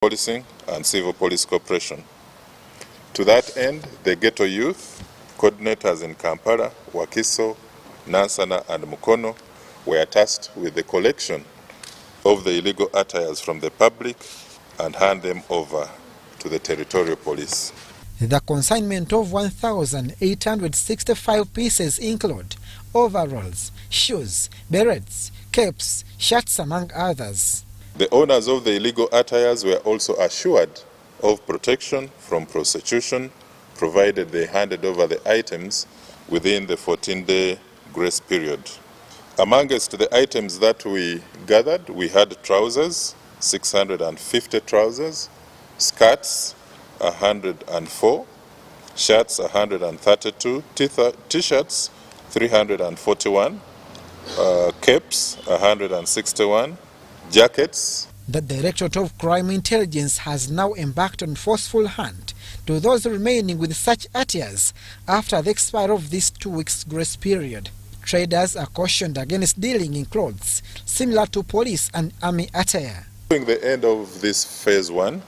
policing and civil police cooperation. To that end, the ghetto youth coordinators in Kampala, Wakiso, Nansana and Mukono were tasked with the collection of the illegal attires from the public and hand them over to the territorial police. The consignment of 1,865 pieces include overalls, shoes, berets, capes, shirts among others. The owners of the illegal attires were also assured of protection from prosecution, provided they handed over the items within the 14-day grace period. Amongst the items that we gathered, we had trousers, 650 trousers, skirts, 104, shirts, 132, t-shirts, 341, capes, 161, jackets. The Directorate of Crime Intelligence has now embarked on forceful hunt to those remaining with such attires after the expiry of this 2 weeks grace period. Traders are cautioned against dealing in clothes similar to police and army attire. During the end of this phase 1,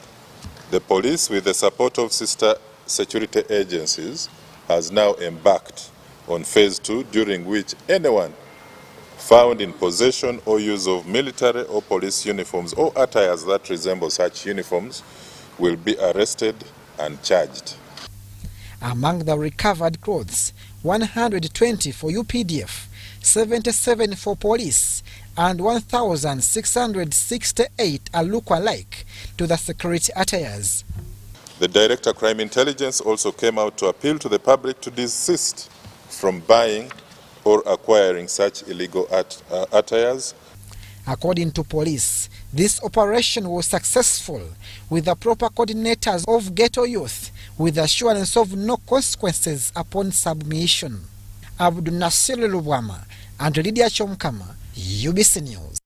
the police, with the support of sister security agencies, has now embarked on phase 2, during which anyone found in possession or use of military or police uniforms or attires that resemble such uniforms will be arrested and charged. Among the recovered clothes, 120 for UPDF, 77 for police, and 1,668 are look-alike to the security attires. The Director of Crime Intelligence also came out to appeal to the public to desist from buying or acquiring such illegal attires. According to police, this operation was successful with the proper coordinators of ghetto youth with assurance of no consequences upon submission. Abdul Nasir Lubwama and Lydia Chomkama, UBC News.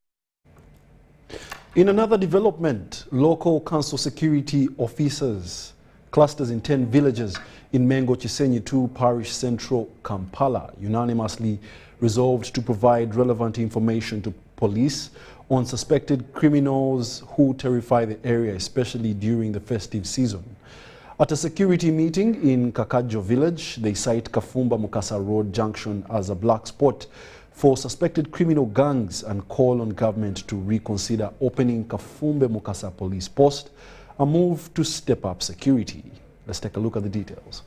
In another development, local council security officers, clusters in 10 villages in Mengo Chisenyi 2 Parish Central, Kampala, unanimously resolved to provide relevant information to police on suspected criminals who terrify the area, especially during the festive season. At a security meeting in Kakajo village, they cite Kafumba Mukasa Road Junction as a black spot for suspected criminal gangs and call on government to reconsider opening Kafumbe Mukasa police post, a move to step up security. Let's take a look at the details.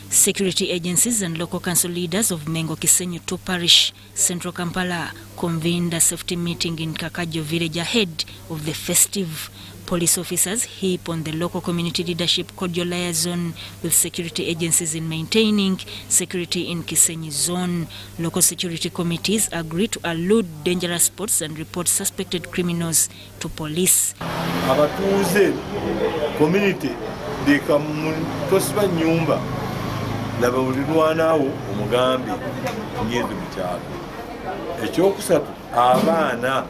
Security agencies and local council leaders of Mengo Kisenyi 2 Parish, Central Kampala, convened a safety meeting in Kakajo village ahead of the festive. Police officers heap on the local community leadership cordial liaison with security agencies in maintaining security in Kisenyi zone. Local security committees agree to elude dangerous spots and report suspected criminals to police. Abatuuze community tosba nyumba laba ulirwanaawo omugambi ngeze mu kyalo. Ekyokusatu, abaana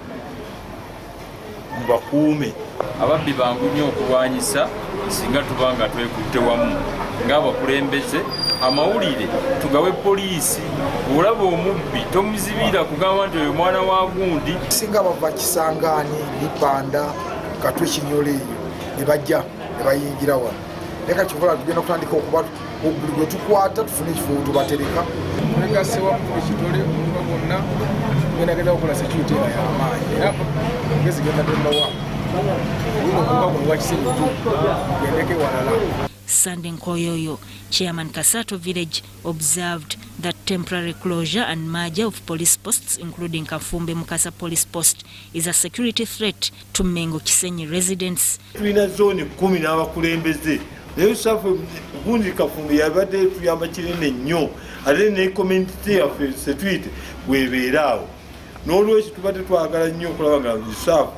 mbakuume. Ababbi bangu nnyo okulwanyisa singa tubanga twekutte wamu ng'abakulembeze. Amawulire tugawe poliisi, olaba omubbi tomuzibira kugamba nti oyo mwana wa gundi. Singa bava Kisangaani Bipanda Katwe Kinyole eyo ne bajja ne bayingira wano. Leka kivola tugenda kutandika okuba buli gwe tukwata tufune ekifo tubatereka. Negase wamukulu kitole omuba bonna tugenda genda okukola security y'amaanyi. Era ngezi genda tondawa. Sunday Nkoyoyo, Chairman Kasato Village, observed that temporary closure and merger of police posts, including Kafumbe Mukasa Police Post, is a security threat to Mengo Kisenyi residents. Tulina zone 10 n'abakulembeze. Naye safu gundi Kafumbe yabadde tuyamba kinene nnyo. Ate ne community yaffe security webeeraawo. N'olwekyo tubadde twagala nnyo okulaba nga safu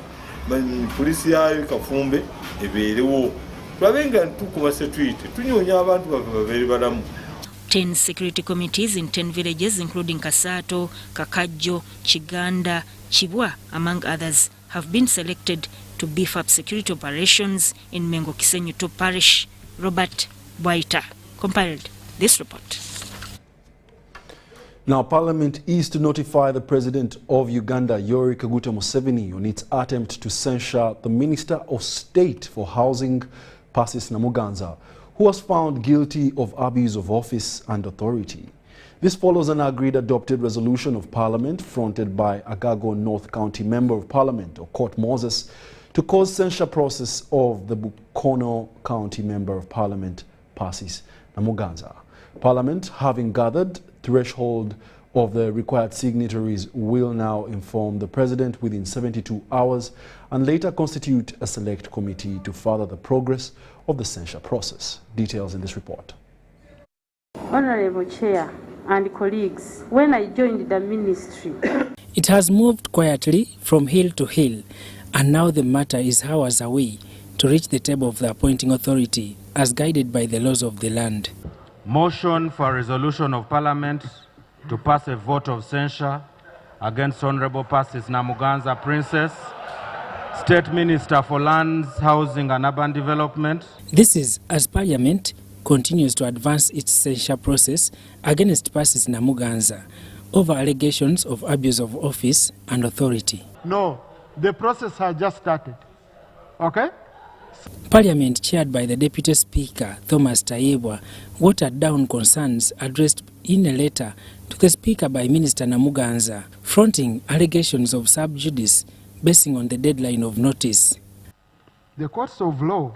polisi yayo Kafumbe ebeerewo. Tulabenga ntukuba security tunyonya abantu babeere balamu. 10 security committees in 10 villages, including Kasato, Kakajo, Chiganda, Chibwa, among others, have been selected to beef up security operations in Mengo Kisenyi 2 Parish. Robert Bwaita compiled this report. Now, Parliament is to notify the President of Uganda, Yoweri Kaguta Museveni, on its attempt to censure the Minister of State for Housing, Persis Namuganza, who was found guilty of abuse of office and authority. This follows an agreed adopted resolution of Parliament fronted by Agago North County Member of Parliament, Okot Moses, to cause censure process of the Bukono County Member of Parliament, Persis Namuganza. Parliament, having gathered threshold of the required signatories, will now inform the President within 72 hours and later constitute a select committee to further the progress of the censure process. Details in this report. Honorable Chair and colleagues, when I joined the ministry, it has moved quietly from hill to hill, and now the matter is hours away to reach the table of the appointing authority as guided by the laws of the land. Motion for a resolution of Parliament to pass a vote of censure against Honorable Persis Namuganza Princess, State Minister for Lands, Housing and Urban Development. This is as Parliament continues to advance its censure process against Persis Namuganza over allegations of abuse of office and authority. No, the process has just started. Okay? Parliament, chaired by the Deputy Speaker, Thomas Tayebwa, watered down concerns addressed in a letter to the Speaker by Minister Namuganza, fronting allegations of sub judice basing on the deadline of notice. The courts of law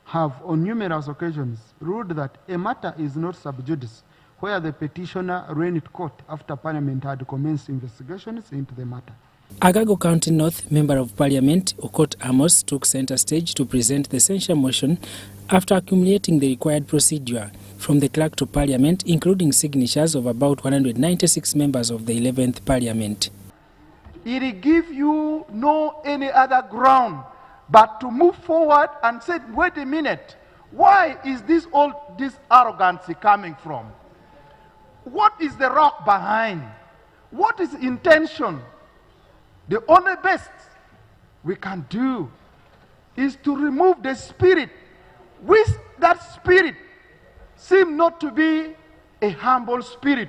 have on numerous occasions ruled that a matter is not sub judice where the petitioner ran it court after Parliament had commenced investigations into the matter. Agago County North Member of Parliament, Okot Amos, took centre stage to present the censure motion after accumulating the required procedure from the Clerk to Parliament, including signatures of about 196 members of the 11th Parliament. It gives you no any other ground but to move forward and say, wait a minute, why is this arrogancy coming from? What is the rock behind? What is intention? The only best we can do is to remove the spirit, which that spirit seems not to be a humble spirit,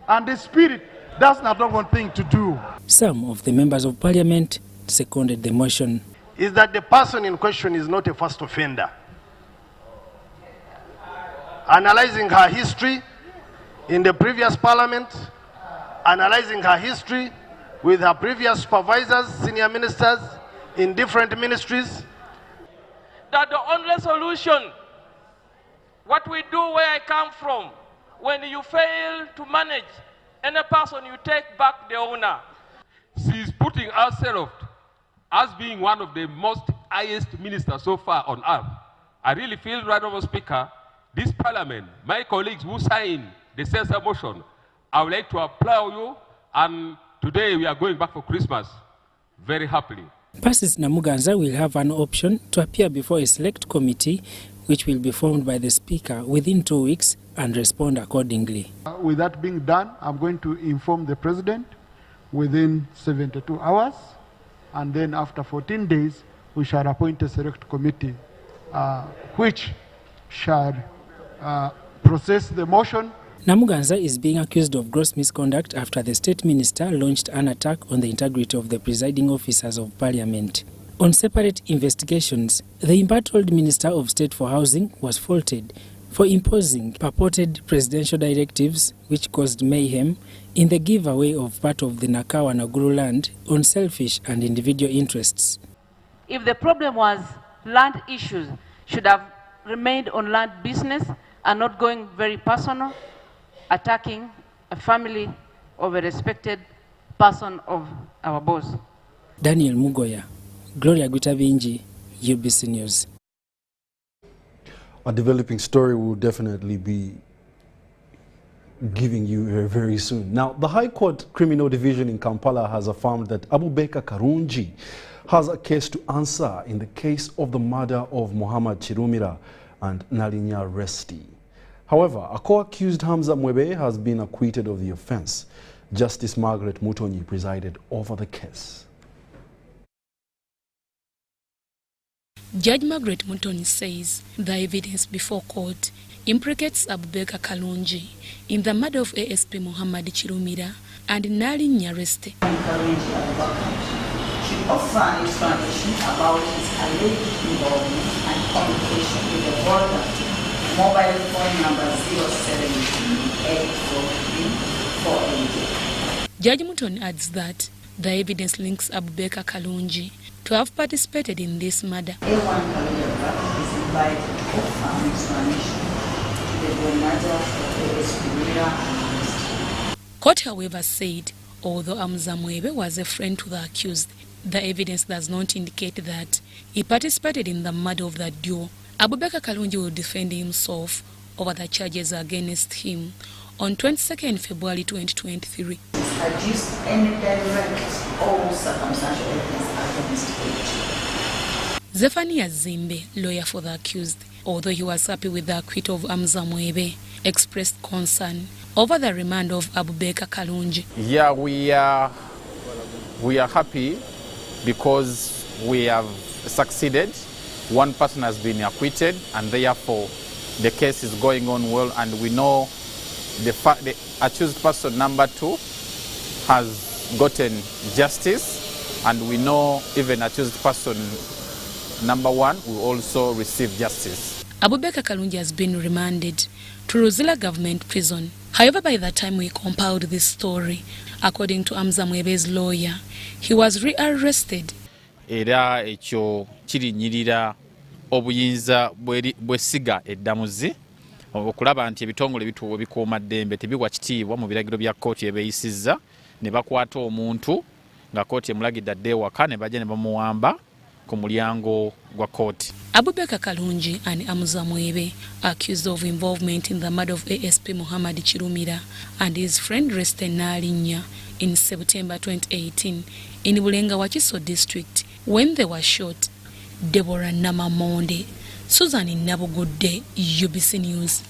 and the spirit does not have one thing to do. Some of the members of Parliament seconded the motion. Is that the person in question is not a first offender. Analyzing her history in the previous Parliament, analyzing her history with her previous supervisors, senior ministers in different ministries. That the only solution, what we do where I come from, when you fail to manage any person, you take back the owner. She's putting herself as being one of the most highest ministers so far on earth. I really feel, right over Speaker, this Parliament, my colleagues who signed the censure motion, I would like to applaud you, and today we are going back for Christmas very happily. Persis Namuganza will have an option to appear before a select committee which will be formed by the Speaker within 2 weeks and respond accordingly. With that being done, I'm going to inform the President within 72 hours, and then after 14 days we shall appoint a select committee which shall process the motion. Namuganza is being accused of gross misconduct after the State Minister launched an attack on the integrity of the presiding officers of Parliament. On separate investigations, the embattled Minister of State for Housing was faulted for imposing purported presidential directives which caused mayhem in the giveaway of part of the Nakawa Naguru land on selfish and individual interests. if the problem was land issues, should have remained on land business and not going very personal, attacking a family of a respected person of our boss. Daniel Mugoya, Gloria Gutabinji, UBC News. A developing story will definitely be giving you very soon. Now, the High Court Criminal Division in Kampala has affirmed that Abubakar Karungi has a case to answer in the case of the murder of Muhammad Chirumira and Nalinya Resti. However, a co-accused Hamza Mwebe has been acquitted of the offense. Justice Margaret Mutonyi presided over the case. Judge Margaret Mutonyi says the evidence before court implicates Abubakar Kalungi in the murder of ASP Muhammad Chirumira and Nalinya Reste. Should offer an explanation about his alleged involvement and communication with the worker, mobile phone number 073-843-480. Judge Muton adds that the evidence links Abubakar Kalungi to have participated in this murder. A1 Kalungi is invited to offer an explanation to the matter of ASP Mira and Court, however, said although Amzamwebe was a friend to the accused, the evidence does not indicate that he participated in the murder of the duo. Abubakar Kalungi will defend himself over the charges against him on 22nd February 2023. Adduced any direct or circumstantial evidence against it. Zephaniah Zimbe, lawyer for the accused, although he was happy with the acquittal of Amzamwebe, expressed concern over the remand of Abubakar Kalungi. Yeah, we are happy because we have succeeded. One person has been acquitted, and therefore the case is going on well, and we know the accused person number 2 has gotten justice, and we know even accused person number 1 will also receive justice. Abubakar Kalungi has been remanded to Rosila Government Prison. However, by the time we compiled this story, according to Amzamwebe's lawyer, he was rearrested. Era ekyo kirinyirira obuyinza bwesiga eddamuzi okulaba nti ebitongole bituwo bikuuma ddembe tebiwa kitiibwa mu biragiro bya kkooti ebeeyisizza ne bakwata omuntu nga kkooti emulagidde adde ewaka ne bajja ne bamuwamba ku mulyango gwa kkooti. Abubakar Kalungi and Amzamwebe are accused of involvement in the murder of ASP Muhammad Chirumira and his friend Reste Nalinya in September 2018 in Bulenga Wakiso district when they were shot. Deborah Namamonde, Susan Nabugudde, UBC News.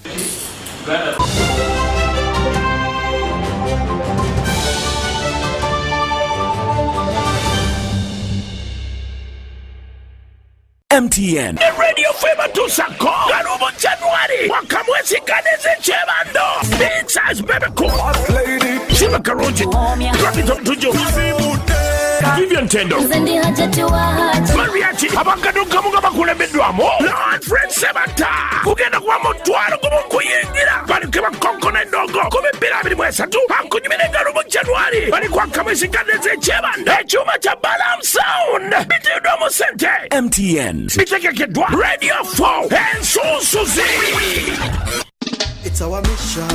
MTN Radio Fema Tusako Garubo January Wakamwezi Ganeze Chebando Pizza's Baby Cool Shiba Karoji Rapito Tujo Vivian Tendo Mariachi Abakaduka Mugaba Kulebedwamo Lord Fred Sebata Kugenda kwa motwaro kumukuyingira Bali kema konko na ndogo Kumipira abiri mwesa tu Hakunyimine Garubo January Bali kwa kamwezi Ganeze Chebando Chuma cha Balam Sound Biti Udomo Sente MTN Radio 4 and Susie. It's our mission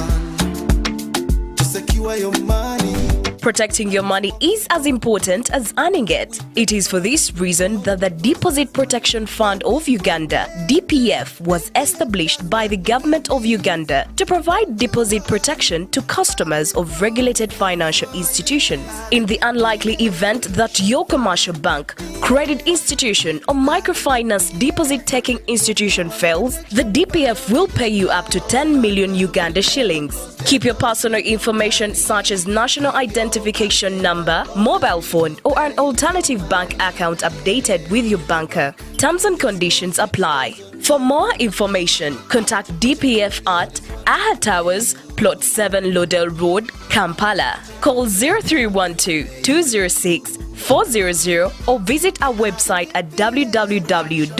to secure your money. Protecting your money is as important as earning it. It is for this reason that the Deposit Protection Fund of Uganda, DPF, was established by the government of Uganda to provide deposit protection to customers of regulated financial institutions. In the unlikely event that your commercial bank, credit institution, or microfinance deposit-taking institution fails, the DPF will pay you up to 10 million Uganda shillings. Keep your personal information such as national identification number, mobile phone, or an alternative bank account updated with your banker. Terms and conditions apply. For more information, contact DPF at Aha Towers, Plot 7 Lodell Road, Kampala. Call 0312-206-400 or visit our website at www.dpf.or.ug.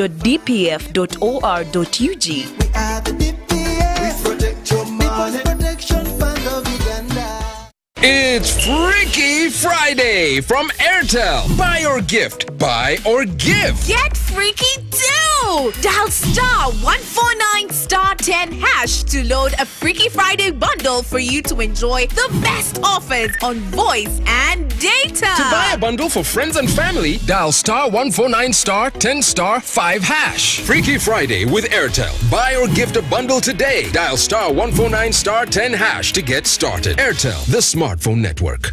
We are the DPF. We protect your money. Protection Fund of Uganda. It's Freaky Friday from Airtel. Buy or gift. Buy or give. Get freaky too! Dial star 149 star 10 hash to load a Freaky Friday bundle for you to enjoy the best offers on voice and data. To buy a bundle for friends and family, dial star 149 star 10 star 5 hash. Freaky Friday with Airtel. Buy or gift a bundle today. Dial star 149 star 10 hash to get started. Airtel, the smartphone network.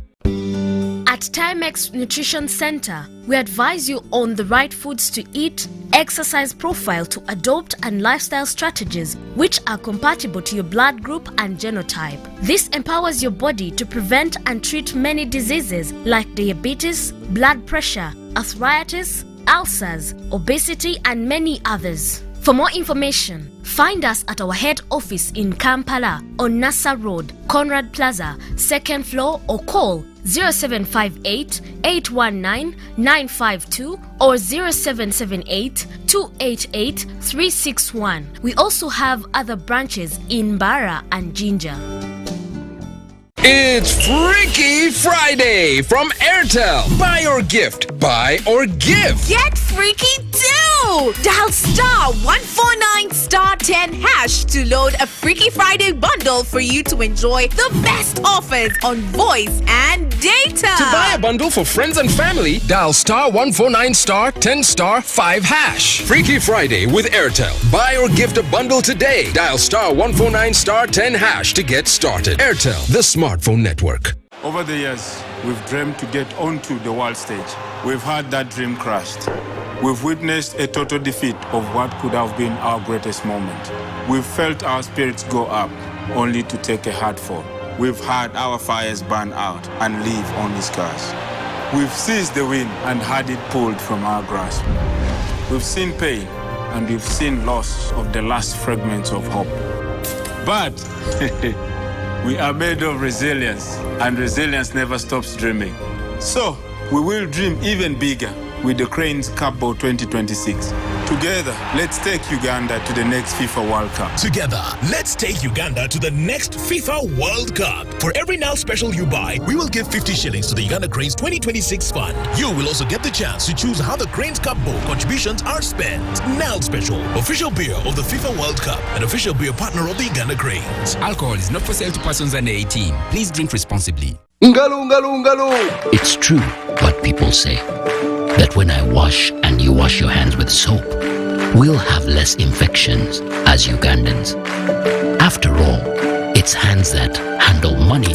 At Timex Nutrition Center, we advise you on the right foods to eat, exercise profile to adopt, and lifestyle strategies which are compatible to your blood group and genotype. This empowers your body to prevent and treat many diseases like diabetes, blood pressure, arthritis, ulcers, obesity, and many others. For more information, find us at our head office in Kampala on Nassa Road, Conrad Plaza, 2nd floor, or call 0758 819 952 or 0778 288 361. We also have other branches in Barra and Jinja. It's Freaky Friday from Airtel. Buy or gift. Buy or give. Get freaky too! Dial star 149 star 10 hash to load a Freaky Friday bundle for you to enjoy the best offers on voice and data. To buy a bundle for friends and family, dial star 149 star 10 star 5 hash. Freaky Friday with Airtel. Buy or gift a bundle today. Dial star 149 star 10 hash to get started. Airtel, the smartphone network. Over the years, we've dreamed to get onto the world stage. We've had that dream crushed. We've witnessed a total defeat of what could have been our greatest moment. We've felt our spirits go up, only to take a hard fall. We've had our fires burn out and leave only scars. We've seized the wind and had it pulled from our grasp. We've seen pain and we've seen loss of the last fragments of hope. But we are made of resilience, and resilience never stops dreaming. So, we will dream even bigger with the Cranes Cup Bowl 2026. Together, let's take Uganda to the next FIFA World Cup. Together, let's take Uganda to the next FIFA World Cup. For every Now Special you buy, we will give 50 shillings to the Uganda Cranes 2026 fund. You will also get the chance to choose how the Cranes Cup Bowl contributions are spent. Now Special, official beer of the FIFA World Cup and official beer partner of the Uganda Cranes. Alcohol is not for sale to persons under 18. Please drink responsibly. It's true what people say, that when I wash and you wash your hands with soap, we'll have less infections as Ugandans. After all, it's hands that handle money.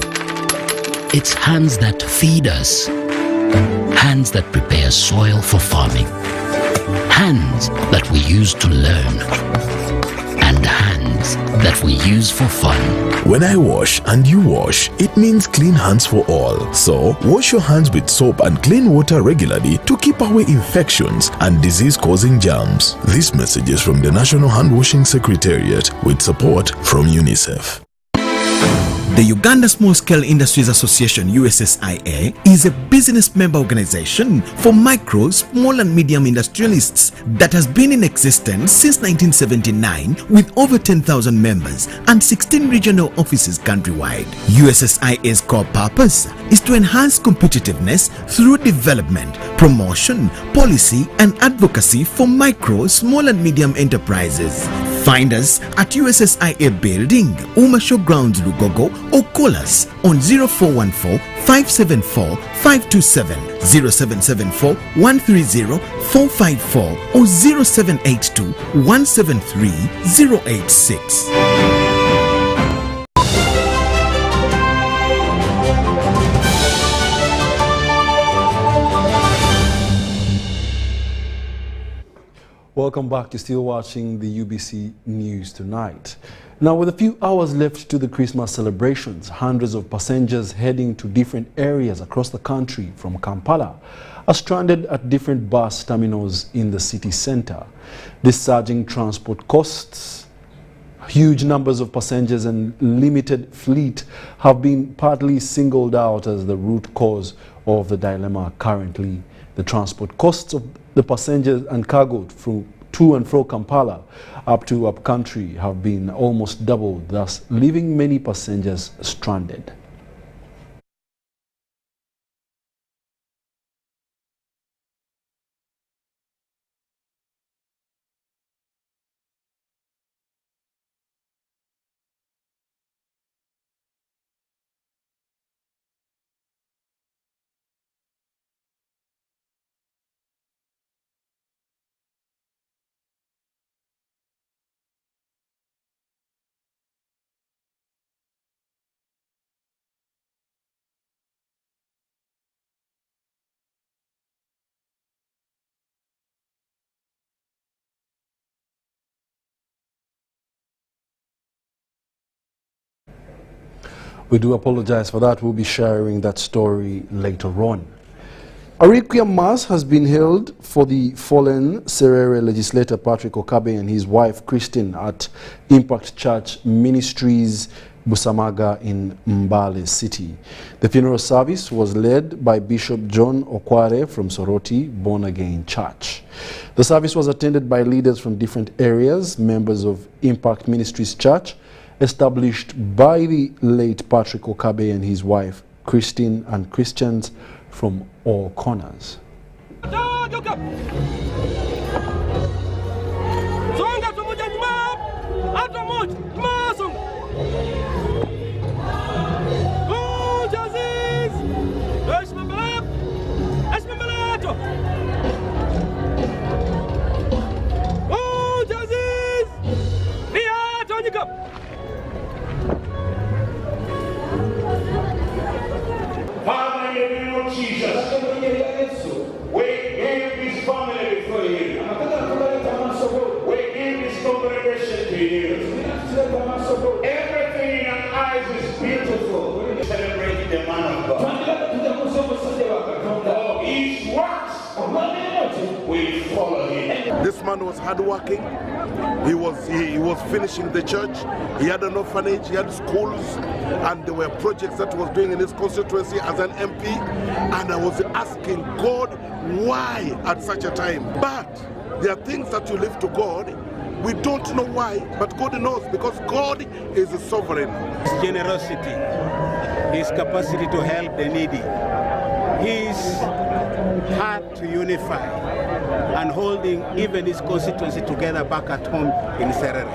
It's hands that feed us. Hands that prepare soil for farming. Hands that we use to learn. And hands that we use for fun. When I wash and you wash, it means clean hands for all. So, wash your hands with soap and clean water regularly to keep away infections and disease-causing germs. This message is from the National Hand Washing Secretariat with support from UNICEF. The Uganda Small Scale Industries Association USSIA is a business member organization for micro, small and medium industrialists that has been in existence since 1979 with over 10,000 members and 16 regional offices countrywide. USSIA's core purpose is to enhance competitiveness through development, promotion, policy and advocacy for micro, small and medium enterprises. Find us at USSIA Building, Umasho Grounds, Lugogo, or call us on 0414 574 527, 0774 130 454 or 0782 173 086. Welcome back. You're still watching the UBC News Tonight. Now, with a few hours left to the Christmas celebrations, hundreds of passengers heading to different areas across the country from Kampala are stranded at different bus terminals in the city centre. This surging transport costs, huge numbers of passengers and limited fleet have been partly singled out as the root cause of the dilemma currently. The transport costs of the passengers and cargo to and fro Kampala up to upcountry have been almost doubled, thus leaving many passengers stranded. We do apologize for that. We'll be sharing that story later on. A requiem mass has been held for the fallen Serere legislator Patrick Okabe and his wife Christine at Impact Church Ministries, Busamaga in Mbale City. The funeral service was led by Bishop John Okware from Soroti Born Again Church. The service was attended by leaders from different areas, members of Impact Ministries Church, established by the late Patrick Okabe and his wife Christine, and Christians from all corners. Father, in the name of Jesus, we give this family before you. We give this congregation to you. Everything in our eyes is beautiful. We celebrate the man of God. Oh, his works will follow him. This man was hardworking. He was finishing the church. He had an orphanage. He had schools, and there were projects that he was doing in his constituency as an MP. And I was asking God, why at such a time? But there are things that you leave to God. We don't know why, but God knows, because God is sovereign. His generosity, his capacity to help the needy, his heart to unify, and holding even his constituency together back at home in Serere.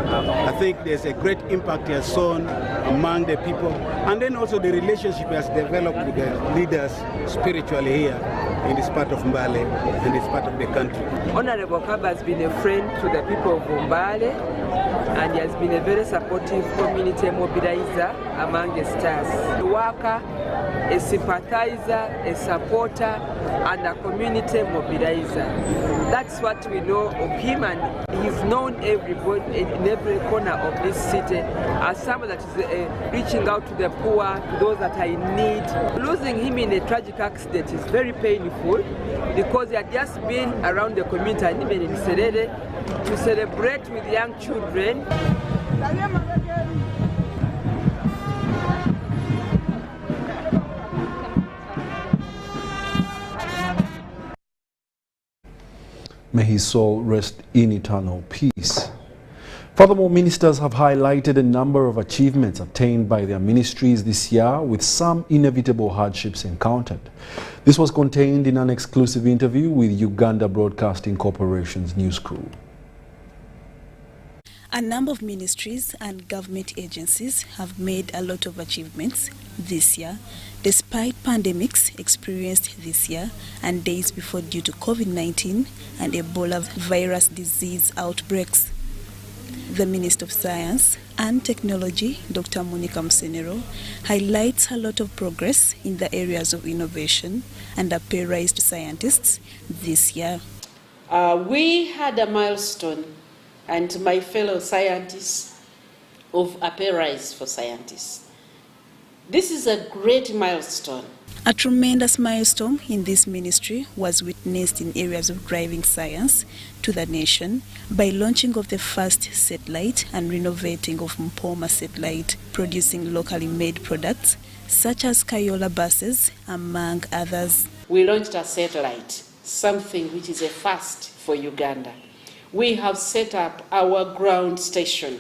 I think there's a great impact he has shown among the people, and then also the relationship he has developed with the leaders spiritually here in this part of Mbale and this part of the country. Honorable Okabe has been a friend to the people of Mbale, and he has been a very supportive community mobilizer among the stars. A worker, a sympathizer, a supporter, and a community mobilizer. That's what we know of him, and he's known everybody in every corner of this city as someone that is reaching out to the poor, to those that are in need. Losing him in a tragic accident is very painful, because he had just been around the community and even in Serere to celebrate with young children. May his soul rest in eternal peace. Furthermore, ministers have highlighted a number of achievements obtained by their ministries this year, with some inevitable hardships encountered. This was contained in an exclusive interview with Uganda Broadcasting Corporation's news crew. A number of ministries and government agencies have made a lot of achievements this year, despite pandemics experienced this year and days before due to COVID-19 and Ebola virus disease outbreaks. The Minister of Science and Technology, Dr. Monica Musenero, highlights a lot of progress in the areas of innovation and appraised scientists this year. We had a milestone, and my fellow scientists, of a pay rise for scientists. This is a great milestone. A tremendous milestone in this ministry was witnessed in areas of driving science to the nation by launching of the first satellite and renovating of Mpoma satellite, producing locally made products such as Kayola buses, among others. We launched a satellite, something which is a first for Uganda. We have set up our ground station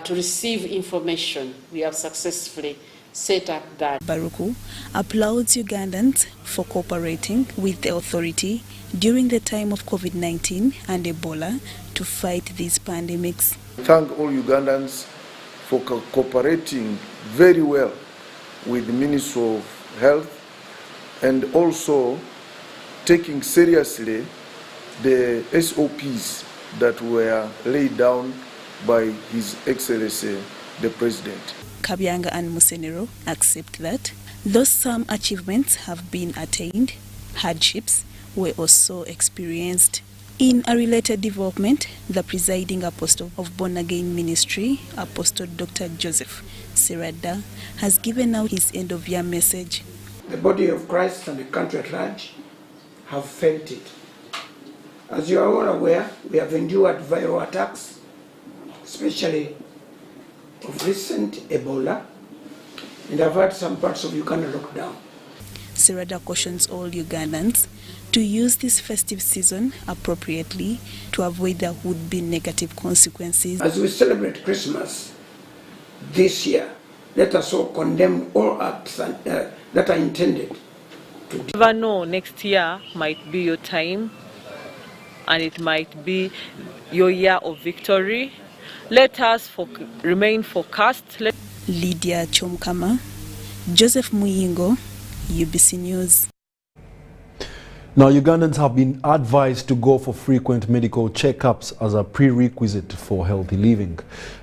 to receive information. We have successfully set up that. Baruku applauds Ugandans for cooperating with the authority during the time of COVID-19 and Ebola to fight these pandemics. Thank all Ugandans for cooperating very well with the Ministry of Health, and also taking seriously the SOPs that were laid down by His Excellency the President. Kabyanga and Musenero accept that though some achievements have been attained, hardships were also experienced. In a related development, the presiding apostle of Born Again Ministry, Apostle Dr. Joseph Serada, has given out his end-of-year message. The body of Christ and the country at large have felt it. As you are all aware, we have endured viral attacks, especially of recent Ebola, and have had some parts of Uganda locked down. Serada cautions all Ugandans to use this festive season appropriately to avoid there would be negative consequences. As we celebrate Christmas this year, let us all condemn all acts that are intended to... You never know, next year might be your time and it might be your year of victory. Let us remain focused. Lydia Chomkama, Joseph Muyingo, UBC News. Now, Ugandans have been advised to go for frequent medical checkups as a prerequisite for healthy living.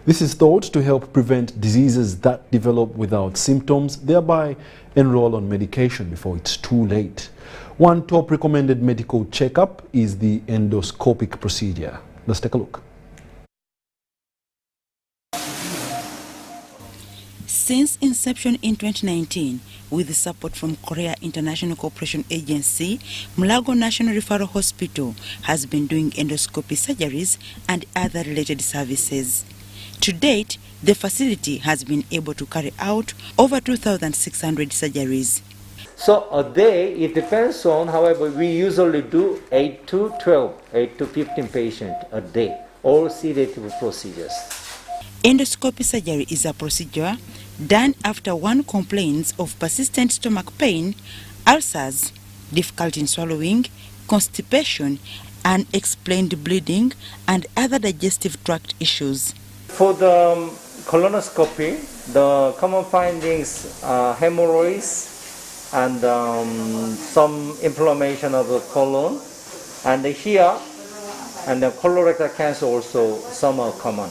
This is thought to help prevent diseases that develop without symptoms, thereby enroll on medication before it's too late. One top recommended medical checkup is the endoscopic procedure. Let's take a look. Since inception in 2019, with the support from Korea International Cooperation Agency, Mulago National Referral Hospital has been doing endoscopy surgeries and other related services. To date, the facility has been able to carry out over 2,600 surgeries. So a day, it depends on, however, we usually do 8 to 15 patients a day, all sedative procedures. Endoscopy surgery is a procedure done after one complains of persistent stomach pain, ulcers, difficulty in swallowing, constipation, unexplained bleeding, and other digestive tract issues. For the colonoscopy, the common findings are hemorrhoids and some inflammation of the colon, and here, and the colorectal cancer also, some are common.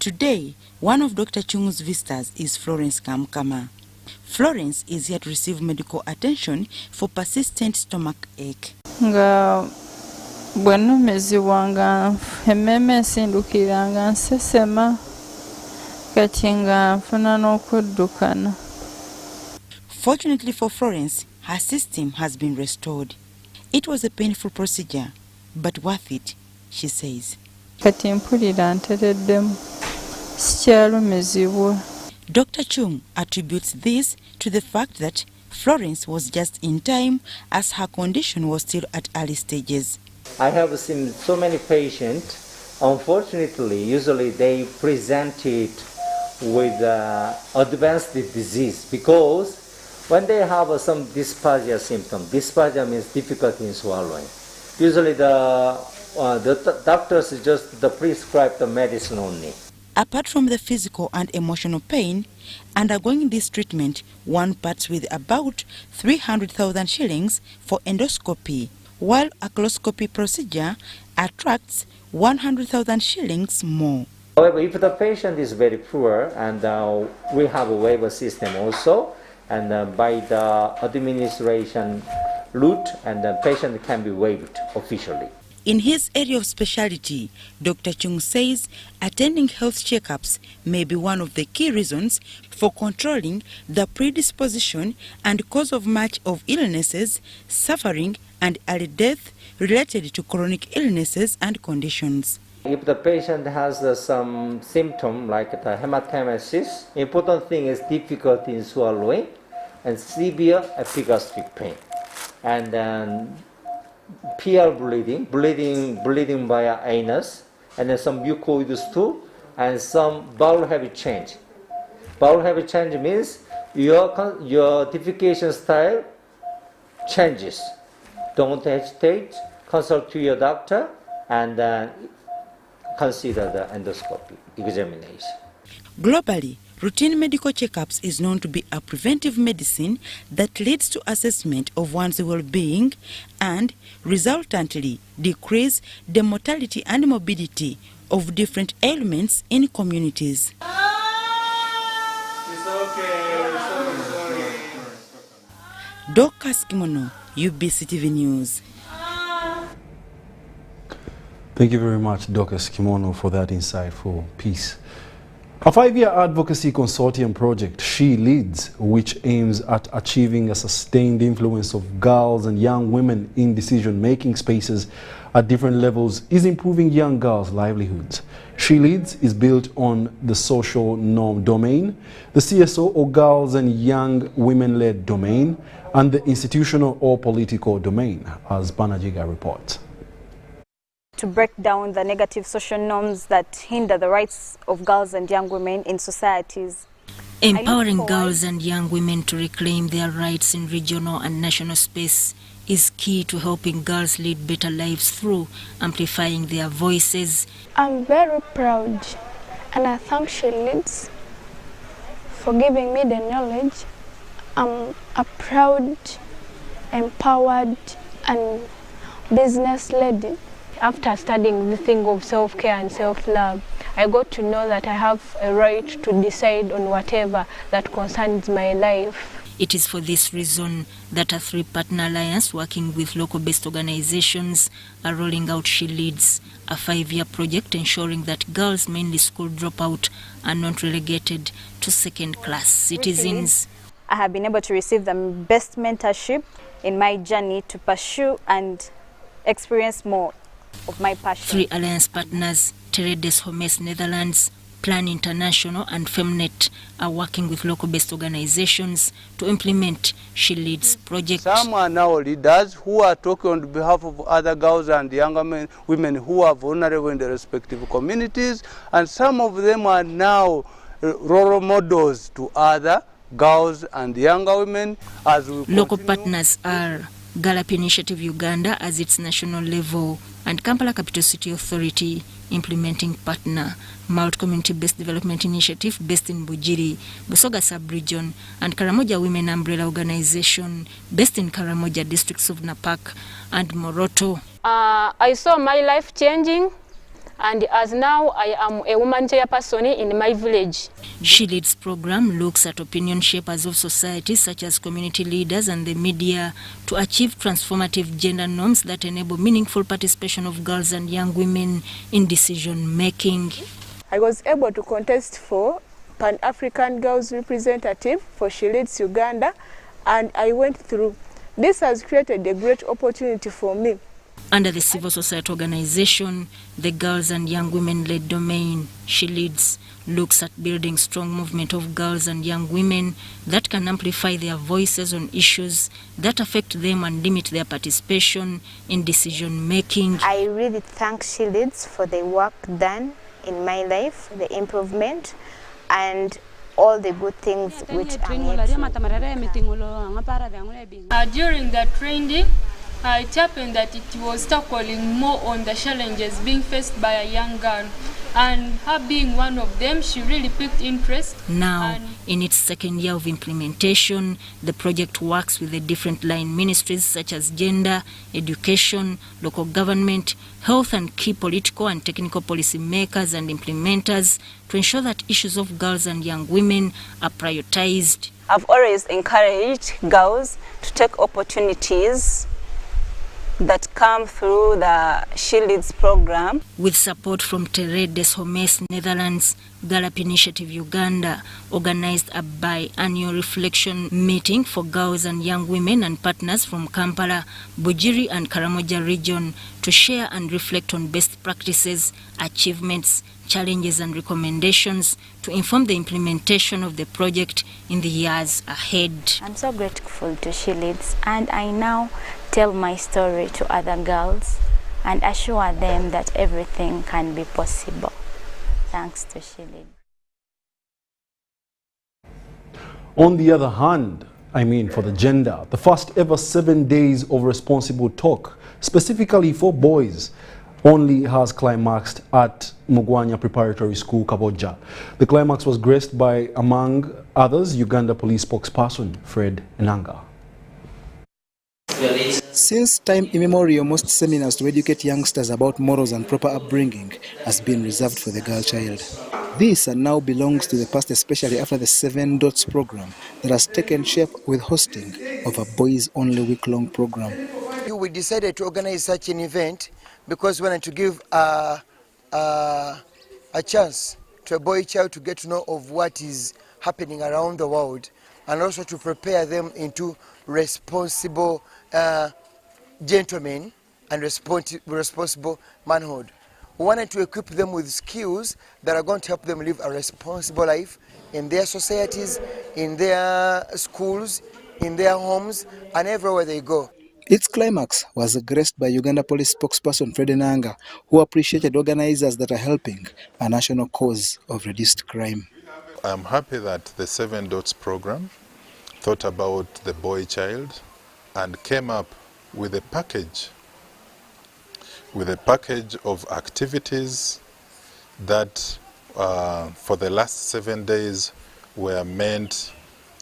Today, one of Dr. Chung's visitors is Florence Kamkama. Florence is here to receive medical attention for persistent stomach ache. Nga bwenumizibwanga emmeme ensindukiranga nsesema kati nga nfuna n'okuddukana. Fortunately for Florence, her system has been restored. It was a painful procedure, but worth it, she says. Kati mpulira ntereddemu. Dr. Chung attributes this to the fact that Florence was just in time as her condition was still at early stages. I have seen so many patients, unfortunately, usually they presented with advanced disease because when they have some dysphagia symptom, dysphagia means difficulty in swallowing. Usually the doctors just prescribe the medicine only. Apart from the physical and emotional pain, undergoing this treatment, one parts with about 300,000 shillings for endoscopy, while a coloscopy procedure attracts 100,000 shillings more. However, if the patient is very poor, and we have a waiver system also, and by the administration route, and the patient can be waived officially. In his area of specialty, Dr. Chung says attending health checkups may be one of the key reasons for controlling the predisposition and cause of much of illnesses, suffering, and early death related to chronic illnesses and conditions. If the patient has some symptom like the hematemesis, important thing is difficulty in swallowing and severe epigastric pain. And then PR bleeding via anus, and then some mucoids too, and some bowel habit change. Bowel habit change means your defecation style changes. Don't hesitate, consult to your doctor, and consider the endoscopy examination. Globally, routine medical checkups is known to be a preventive medicine that leads to assessment of one's well-being and resultantly decrease the mortality and morbidity of different ailments in communities. Dorcas Kimono, UBC TV News. Thank you very much, Dorcas Kimono, for that insightful piece. A 5-year advocacy consortium project, She Leads, which aims at achieving a sustained influence of girls and young women in decision-making spaces at different levels, is improving young girls' livelihoods. She Leads is built on the social norm domain, the CSO or girls and young women-led domain, and the institutional or political domain, as Banajiga reports. To break down the negative social norms that hinder the rights of girls and young women in societies. Empowering girls and young women to reclaim their rights in regional and national space is key to helping girls lead better lives through amplifying their voices. I'm very proud, and I thank She Leads for giving me the knowledge. I'm a proud, empowered, and business lady. After studying the thing of self-care and self-love, I got to know that I have a right to decide on whatever that concerns my life. It is for this reason that a 3-partner alliance working with local-based organizations are rolling out She Leads, a 5-year project ensuring that girls, mainly school dropout, are not relegated to second-class citizens. I have been able to receive the best mentorship in my journey to pursue and experience more of my passion. 3 alliance partners, Teredes Homes Netherlands, Plan International and Femnet, are working with local-based organizations to implement She Leads project. Some are now leaders who are talking on behalf of other girls and younger women who are vulnerable in their respective communities, and some of them are now role models to other girls and younger women. As we local partners are Gallup Initiative Uganda as its national level, and Kampala Capital City Authority implementing partner, Malt Community-Based Development Initiative based in Bujiri, Busoga Sub-Region, and Karamoja Women Umbrella Organization based in Karamoja districts of Napak and Moroto. I saw my life changing, and as now I am a woman chairperson in my village. She Leads program looks at opinion shapers of society such as community leaders and the media to achieve transformative gender norms that enable meaningful participation of girls and young women in decision making. I was able to contest for Pan-African Girls Representative for She Leads Uganda, and I went through. This has created a great opportunity for me. Under the civil society organization, the Girls and Young Women-led domain, She Leads, looks at building strong movement of girls and young women that can amplify their voices on issues that affect them and limit their participation in decision-making. I really thank She Leads for the work done in my life, the improvement, and all the good things which I'm yet to. During the training, it happened that it was tackling more on the challenges being faced by a young girl, and her being one of them, she really piqued interest. Now, in its 2nd year of implementation, the project works with the different line ministries such as gender, education, local government, health, and key political and technical policy makers and implementers to ensure that issues of girls and young women are prioritized. I've always encouraged girls to take opportunities that come through the She Leads program. With support from Teredes Homes Netherlands, Gallup Initiative Uganda organized a biannual reflection meeting for girls and young women and partners from Kampala, Bujiri and Karamoja region to share and reflect on best practices, achievements, challenges and recommendations to inform the implementation of the project in the years ahead. I'm so grateful to She Leads, and I now tell my story to other girls and assure them that everything can be possible. Thanks to She Leads. On the other hand, for the gender, the first ever 7 days of responsible talk, specifically for boys, only has climaxed at Mugwanya Preparatory School, Kaboja. The climax was graced by, among others, Uganda Police spokesperson Fred Enanga. Since time immemorial, most seminars to educate youngsters about morals and proper upbringing has been reserved for the girl child. This now belongs to the past, especially after the 7 Dots program that has taken shape with hosting of a boys-only week-long program. We decided to organize such an event because we wanted to give a chance to a boy child to get to know of what is happening around the world, and also to prepare them into responsible gentlemen and responsible manhood. We wanted to equip them with skills that are going to help them live a responsible life in their societies, in their schools, in their homes, and everywhere they go. Its climax was graced by Uganda Police spokesperson Fred Nanga, who appreciated organizers that are helping a national cause of reduced crime. I'm happy that the 7 Dots program thought about the boy child and came up with a package of activities that for the last 7 days were meant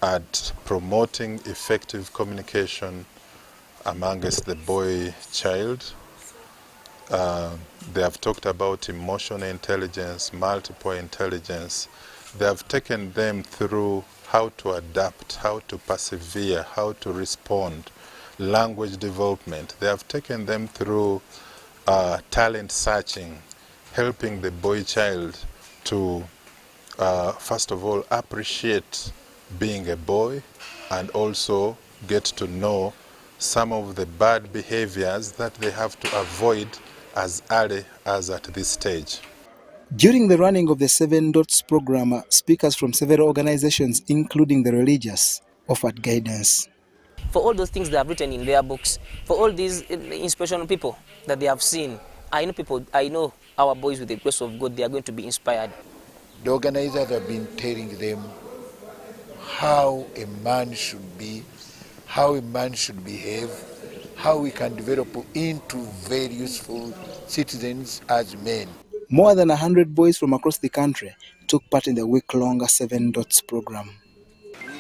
at promoting effective communication amongst the boy child. They have talked about emotional intelligence, multiple intelligence. They have taken them through how to adapt, how to persevere, how to respond, language development. They have taken them through talent searching, helping the boy child to, first of all, appreciate being a boy and also get to know some of the bad behaviors that they have to avoid as early as at this stage. During the running of the 7 Dots program, speakers from several organizations, including the religious, offered guidance. For all those things they have written in their books, for all these inspirational people that they have seen, I know our boys, with the grace of God, they are going to be inspired. The organizers have been telling them how a man should be, how a man should behave, how we can develop into very useful citizens as men. More than 100 boys from across the country took part in the week-long 7 Dots program.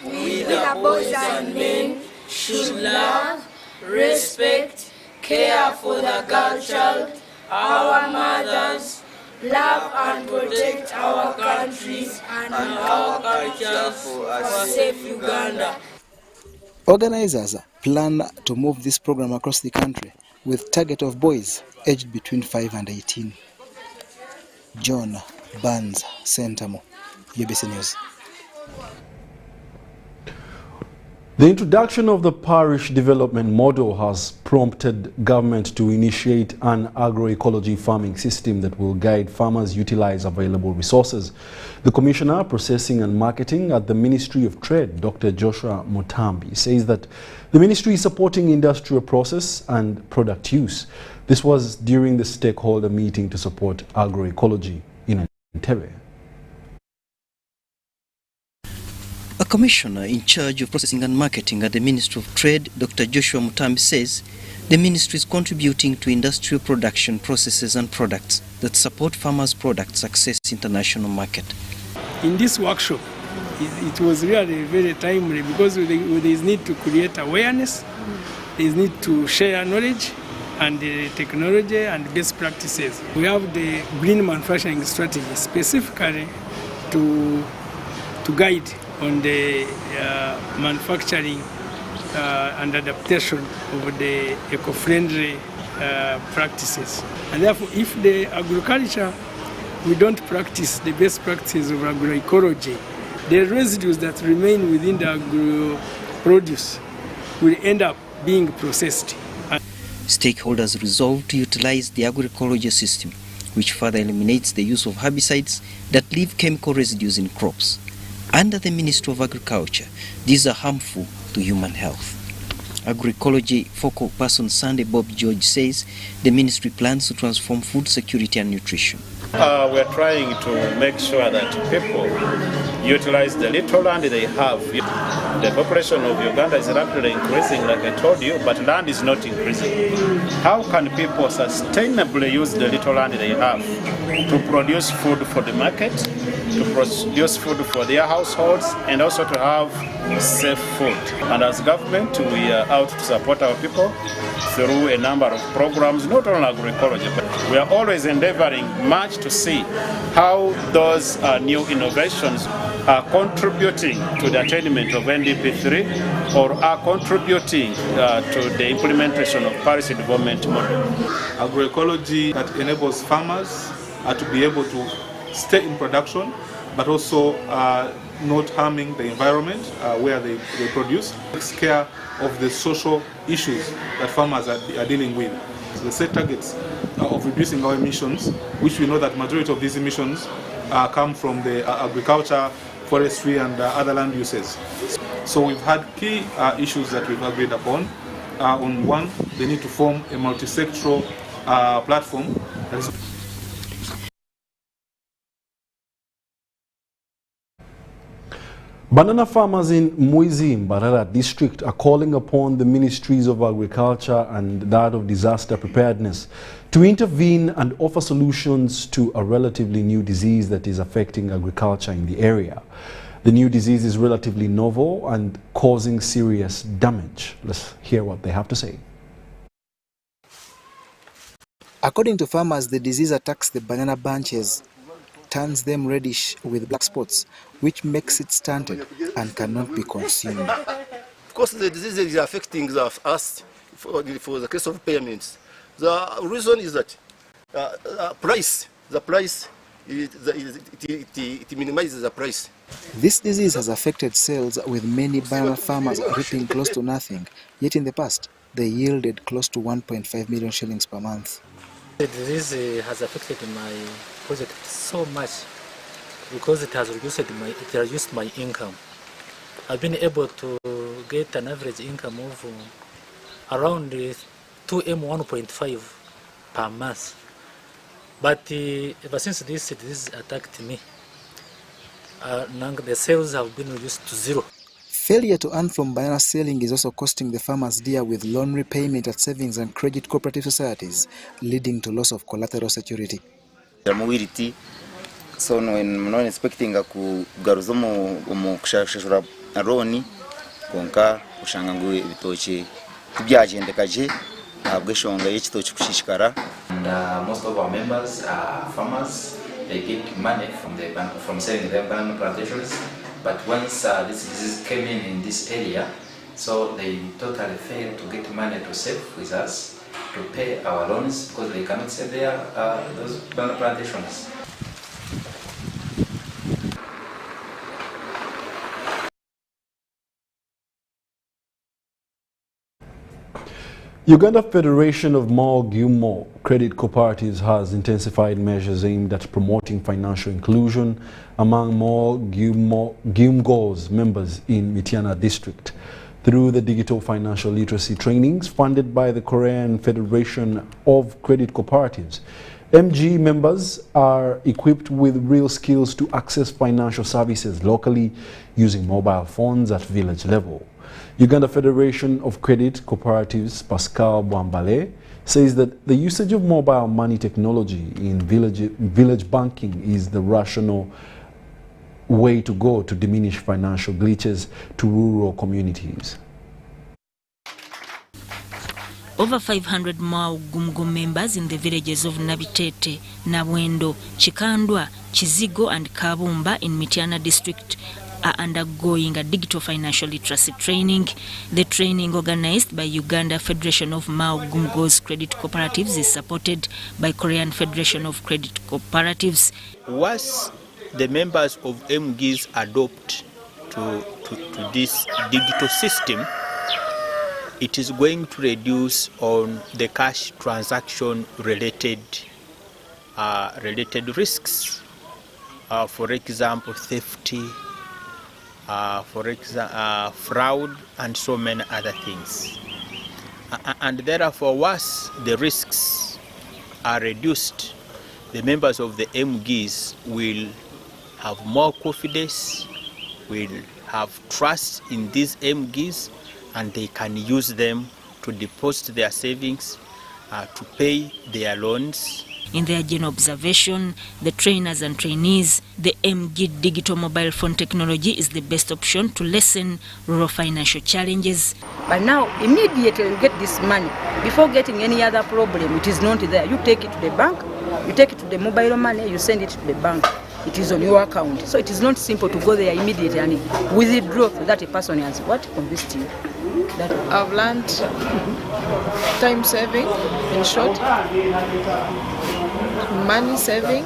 We, the boys and men, should love, respect, care for the girl child, our mothers, love and protect our countries and our culture for a safe Uganda. Organizers plan to move this program across the country with target of boys aged between 5 and 18. John Barnes, Sentamo, UBC News. The introduction of the parish development model has prompted government to initiate an agroecology farming system that will guide farmers utilize available resources. The Commissioner Processing and Marketing at the Ministry of Trade, Dr. Joshua Mutambi, says that the ministry is supporting industrial process and product use. This was during the stakeholder meeting to support agroecology in Entebbe. A commissioner in charge of processing and marketing at the Ministry of Trade, Dr. Joshua Mutambi, says the ministry is contributing to industrial production processes and products that support farmers' products access international market. In this workshop, it was really very timely because there is need to create awareness, there is need to share knowledge and the technology and best practices. We have the green manufacturing strategy specifically to guide on the manufacturing and adaptation of the eco-friendly practices. And therefore, if the agriculture, we don't practice the best practices of agroecology, the residues that remain within the agro-produce will end up being processed. Stakeholders resolved to utilize the agroecology system, which further eliminates the use of herbicides that leave chemical residues in crops. Under the Ministry of Agriculture, these are harmful to human health. Agroecology focal person Sunday Bob George says the ministry plans to transform food security and nutrition. We're trying to make sure that people utilize the little land they have. The population of Uganda is rapidly increasing, like I told you, but land is not increasing. How can people sustainably use the little land they have to produce food for the market, to produce food for their households, and also to have safe food? And as government, we are out to support our people through a number of programs, not only agroecology, but we are always endeavoring much to see how those new innovations are contributing to the attainment of NDP3 or are contributing to the implementation of policy development model. Agroecology that enables farmers to be able to stay in production, but also not harming the environment where they produce. Takes care of the social issues that farmers are dealing with. So they set targets of reducing our emissions, which we know that majority of these emissions come from the agriculture, forestry and other land uses. So we've had key issues that we've agreed upon. On one, they need to form a multi-sectoral platform. Banana farmers in Muizi, Mbarara district are calling upon the Ministries of Agriculture and that of Disaster Preparedness to intervene and offer solutions to a relatively new disease that is affecting agriculture in the area. The new disease is relatively novel and causing serious damage. Let's hear what they have to say. According to farmers, the disease attacks the banana bunches, turns them reddish with black spots, which makes it stunted and cannot be consumed. Of course, the disease is affecting us for the case of payments. The reason is that the price, it minimizes the price. This disease has affected sales, with many banana farmers reaping close to nothing, yet in the past, they yielded close to 1.5 million shillings per month. The disease has affected my project so much because it has reduced my income. I've been able to get an average income of around 2M1.5 per month. But ever since this disease attacked me, the sales have been reduced to zero. Failure to earn from banana selling is also costing the farmers dear, with loan repayment at savings and credit cooperative societies, leading to loss of collateral security. So when I'm expecting ku garuzo mu kushashura aroni konka ushanga ngo ibitoki byagendekaje ntabwo shonga y'ikitoki kushishikara. And most of our members are farmers. They get money from selling their banana plantations. But once this disease came in this area, so they totally failed to get money to save with us to pay our loans because they cannot sell those banana plantations. Uganda Federation of Mao Gumo Credit Cooperatives has intensified measures aimed at promoting financial inclusion among Mao Gumgo's members in Mityana district through the digital financial literacy trainings funded by the Korean Federation of Credit Cooperatives. MG members are equipped with real skills to access financial services locally using mobile phones at village level. Uganda Federation of Credit Cooperatives Pascal Bwambale says that the usage of mobile money technology in village banking is the rational way to go to diminish financial glitches to rural communities. Over 500 Mao Gumgo members in the villages of Nabitete, Nabwendo, Chikandwa, Chizigo and Kabumba in Mityana district are undergoing a digital financial literacy training. The training, organized by Uganda Federation of Mao Gumgo's Credit Cooperatives, is supported by Korean Federation of Credit Cooperatives. Once the members of MGs adopt to this digital system, it is going to reduce on the cash transaction related risks. For example, theft, fraud, and so many other things. And therefore, once the risks are reduced, the members of the MGs will have more confidence, will have trust in these MGs, and they can use them to deposit their savings, to pay their loans. In their general observation, the trainers and trainees, the MG digital mobile phone technology is the best option to lessen rural financial challenges. But now, immediately you get this money. Before getting any other problem, it is not there. You take it to the bank, you take it to the mobile money, you send it to the bank. It is on your account. So it is not simple to go there immediately and withdraw that a person has convinced you. I've learned time saving, in short, money saving,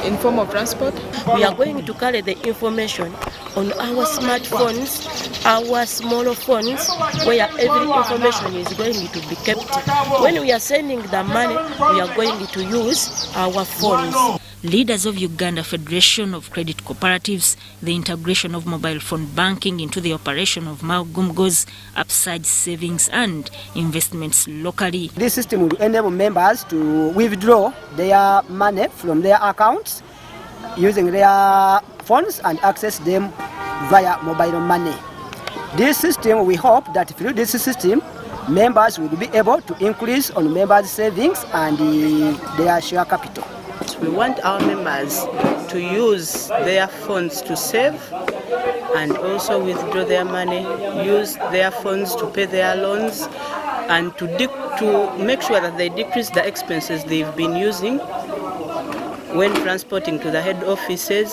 in form of transport. We are going to carry the information on our smartphones, our smaller phones, where every information is going to be kept. When we are sending the money, we are going to use our phones. Leaders of Uganda Federation of Credit Cooperatives, the integration of mobile phone banking into the operation of Magumgo's upside savings and investments locally. This system will enable members to withdraw their money from their accounts using their phones and access them via mobile money. This system, we hope that through this system, members will be able to increase on members' savings and their share capital. We want our members to use their funds to save and also withdraw their money, use their funds to pay their loans, and to make sure that they decrease the expenses they've been using when transporting to the head offices.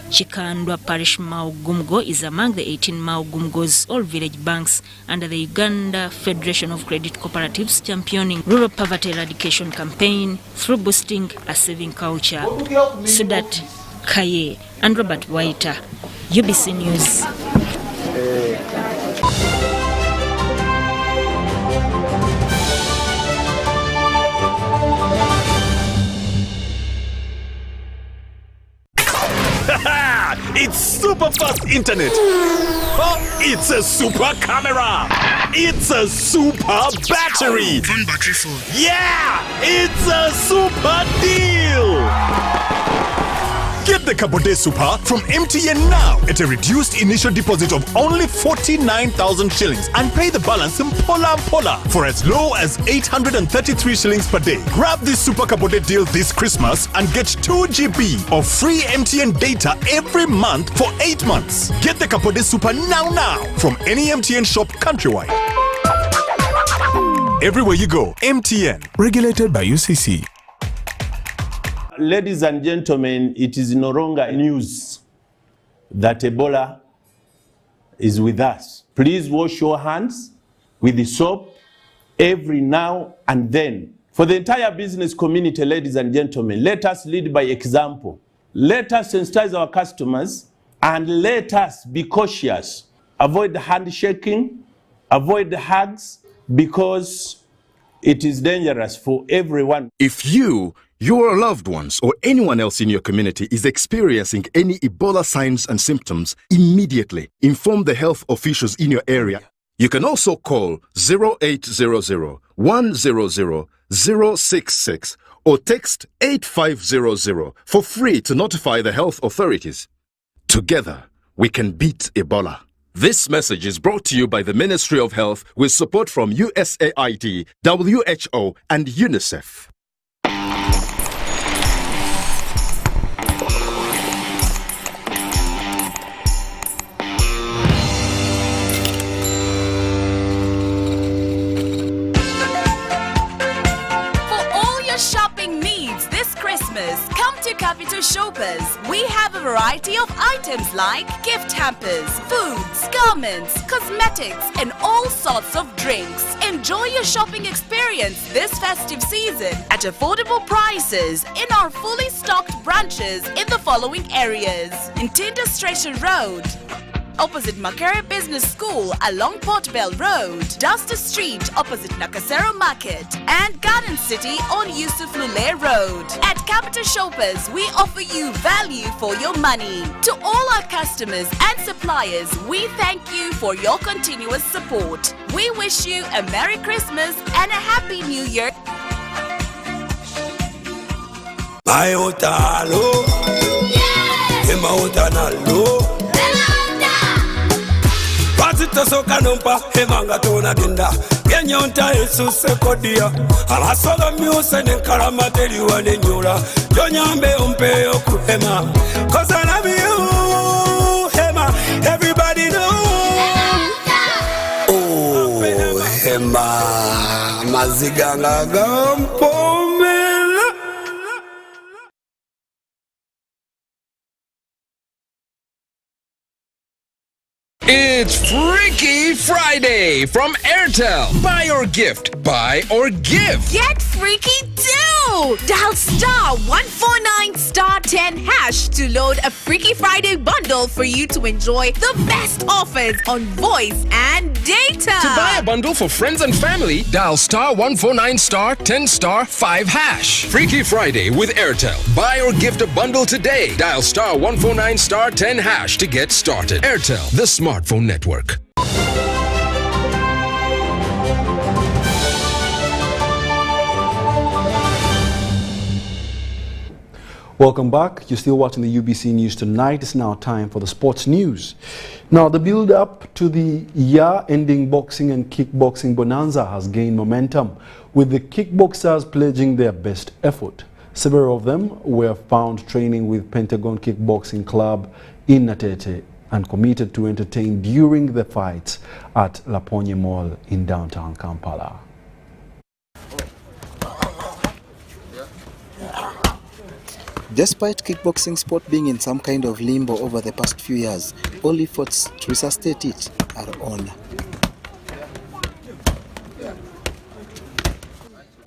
Chikandwa Parish Maugumgo is among the 18 Maugumgos, all village banks, under the Uganda Federation of Credit Cooperatives championing rural poverty eradication campaign through boosting a saving culture. Sudat Kaye and Robert Waita, UBC News. It's super fast internet. Oh, it's a super camera. It's a super battery. Phone battery full. Yeah, it's a super deal. Get the Kabode Super from MTN now at a reduced initial deposit of only 49,000 shillings and pay the balance in Pola for as low as 833 shillings per day. Grab this Super Kabode deal this Christmas and get 2 GB of free MTN data every month for 8 months. Get the Kabode Super now from any MTN shop countrywide. Everywhere you go, MTN. Regulated by UCC. Ladies and gentlemen, it is no longer news that Ebola is with us. Please wash your hands with the soap every now and then. For the entire business community, ladies and gentlemen, let us lead by example. Let us sensitize our customers and let us be cautious. Avoid the handshaking, avoid the hugs, because it is dangerous for everyone. If you, your loved ones, or anyone else in your community is experiencing any Ebola signs and symptoms, immediately inform the health officials in your area. You can also call 0800 100 066 or text 8500 for free to notify the health authorities. Together, we can beat Ebola. This message is brought to you by the Ministry of Health with support from USAID, WHO, and UNICEF. Come to Capital Shoppers. We have a variety of items like gift hampers, foods, garments, cosmetics, and all sorts of drinks. Enjoy your shopping experience this festive season at affordable prices in our fully stocked branches in the following areas: in Tinder Station Road, opposite Makere Business School along Port Bell Road, Duster Street opposite Nakasero Market, and Garden City on Yusuf Lule Road. At Capital Shoppers, we offer you value for your money. To all our customers and suppliers, we thank you for your continuous support. We wish you a Merry Christmas and a Happy New Year. Tosoka numpa hemanga tona dinda yenyonta Yesu sekodia alasolo myuse nenkalamateri wanenyula jonyambe umpe okuhema cause I love you hema everybody know oh hema maziganga gampomela. It's Freaky Friday from Airtel. Buy or gift. Buy or give. Get freaky too! Yo! Dial star 149 star 10 hash to load a Freaky Friday bundle for you to enjoy the best offers on voice and data. To buy a bundle for friends and family, dial star 149 star 10 star 5 hash. Freaky Friday with Airtel. Buy or gift a bundle today. Dial star 149 star 10 hash to get started. Airtel, the smartphone network. Welcome back. You're still watching the UBC News Tonight. It's now time for the sports news. Now, the build-up to the year-ending boxing and kickboxing bonanza has gained momentum, with the kickboxers pledging their best effort. Several of them were found training with Pentagon Kickboxing Club in Natete and committed to entertain during the fights at Laponye Mall in downtown Kampala. Despite kickboxing sport being in some kind of limbo over the past few years, all efforts to resuscitate it are on.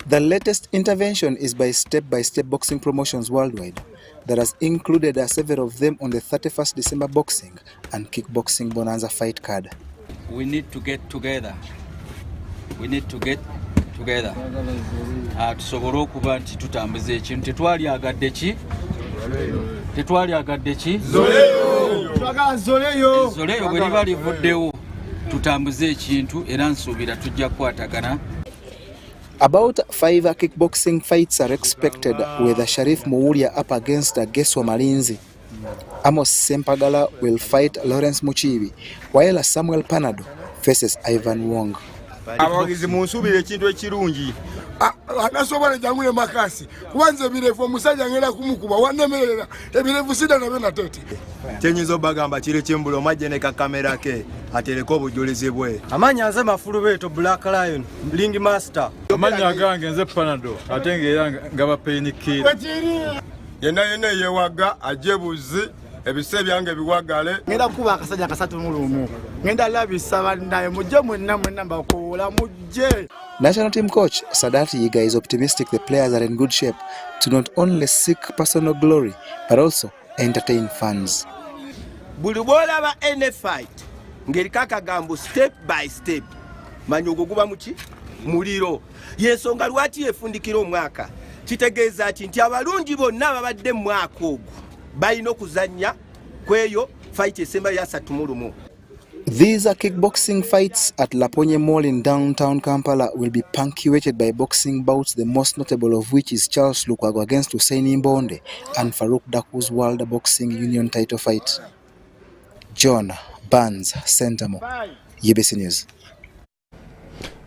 The latest intervention is by step-by-step boxing promotions worldwide that has included several of them on the 31st December boxing and kickboxing bonanza fight card. We need to get together. Tusobole okuba nti tutambuza ekintu tetwali agadde ki zoleyo bwe liba livuddewo tutambuze ekintu era nsuubira tujja kukwatagana. About 5 kickboxing fights are expected, with Sharif Muwulya up against Geswa Malinzi. Amos Sempagala will fight Lawrence Muchibi, while Samuel Panado faces Ivan Wong. Abagizi munsubire ekintu ekirungi anasobola jangule makasi kubanze birefu omusajja ngenda kumukuba wanemerera ebirefu sida nabe natete kyenyizo bagamba kire kyembulo majje ne kamera ke atereko obujulizi bwe amanya nze mafulu beto Black Lion Ling Master amanya gange nze Panado atengera ngaba painkiller yena yewaga ajebuzi ebise byange biwagale ngenda kuba akasajja kasatu mulumu ngenda labisa bandaye mujje mwenna mbakola mujje. National team coach Sadati Yiga is optimistic the players are in good shape to not only seek personal glory but also entertain fans. Buli bolaba any fight ngeri kakagambo step by step manyogo guba muki muliro yensonga lwati efundikira omwaka kitegeeza nti abalungi bonna babadde mu mwaka ogwo bayina okuzannya kweyo fight esemba ya satumulumu. These are kickboxing fights at Laponye Mall in downtown Kampala will be punctuated by boxing bouts, the most notable of which is Charles Lukwago against Hussein Mbonde and Farouk Daku's World Boxing Union title fight. John Barnes, Centamo, UBC News.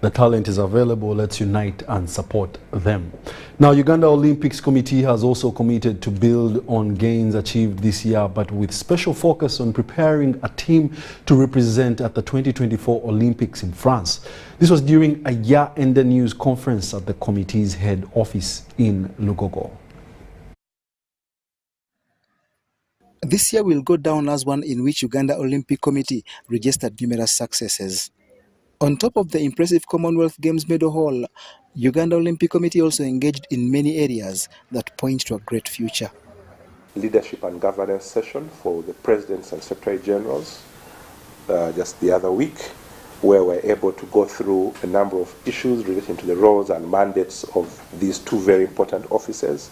The talent is available. Let's unite and support them. Now, Uganda Olympics Committee has also committed to build on gains achieved this year, but with special focus on preparing a team to represent at the 2024 Olympics in France. This was during a year-end news conference at the committee's head office in Lugogo. This year will go down as one in which Uganda Olympic Committee registered numerous successes. On top of the impressive Commonwealth Games medal haul, Uganda Olympic Committee also engaged in many areas that point to a great future. Leadership and governance session for the presidents and secretary generals just the other week, where we're able to go through a number of issues relating to the roles and mandates of these two very important offices,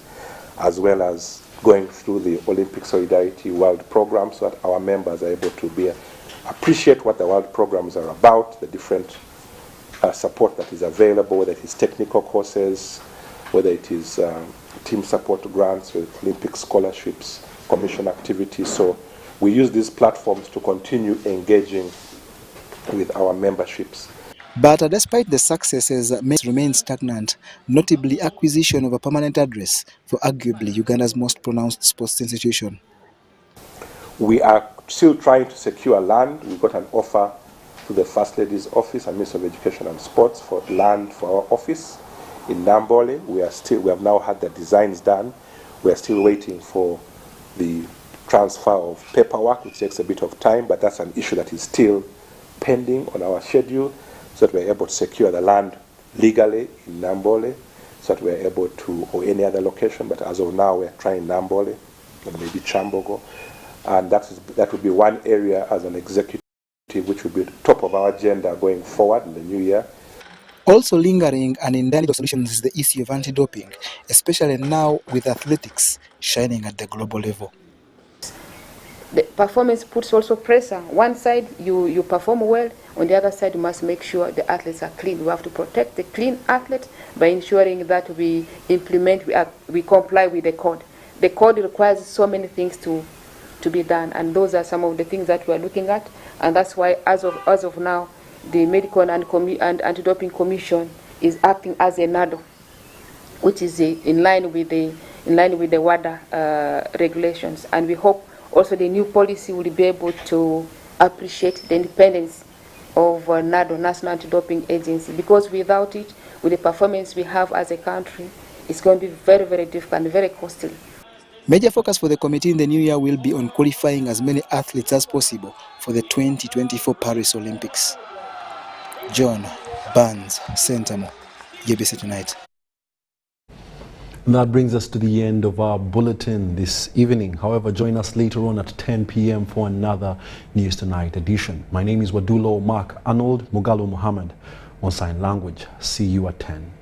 as well as going through the Olympic Solidarity World Program so that our members are able to appreciate what the world programs are about, the different support that is available, whether it is technical courses, whether it is team support grants with Olympic scholarships, commission activities. So we use these platforms to continue engaging with our memberships. But despite the successes, remain stagnant, notably acquisition of a permanent address for arguably Uganda's most pronounced sports institution. We are still trying to secure land. We got an offer to the First Lady's office and Minister of Education and Sports for land for our office in Nambole. We have now had the designs done. We are still waiting for the transfer of paperwork, which takes a bit of time, but that's an issue that is still pending on our schedule, so that we're able to secure the land legally in Nambole, so that we're able to, or any other location, but as of now we're trying Nambole and maybe Chambogo, and that would be one area as an executive which would be top of our agenda going forward in the new year. Also lingering and in daily solutions is the issue of anti-doping, especially now with athletics shining at the global level. The performance puts also pressure. One side you perform well, on the other side you must make sure the athletes are clean. We have to protect the clean athlete by ensuring that we comply with the code. The code requires so many things to be done, and those are some of the things that we are looking at, and that's why as of now the Medical and Anti-Doping Commission is acting as a NADO, which is in line with the WADA regulations, and we hope also the new policy will be able to appreciate the independence of NADO, National Anti-Doping Agency, because without it, with the performance we have as a country, it's going to be very, very difficult and very costly. Major focus for the committee in the new year will be on qualifying as many athletes as possible for the 2024 Paris Olympics. John Barnes, Sentamo, UBC Tonight. And that brings us to the end of our bulletin this evening. However, join us later on at 10 p.m. for another News Tonight edition. My name is Wadulo Mark Arnold Mugalo Muhammad on Sign Language. See you at 10.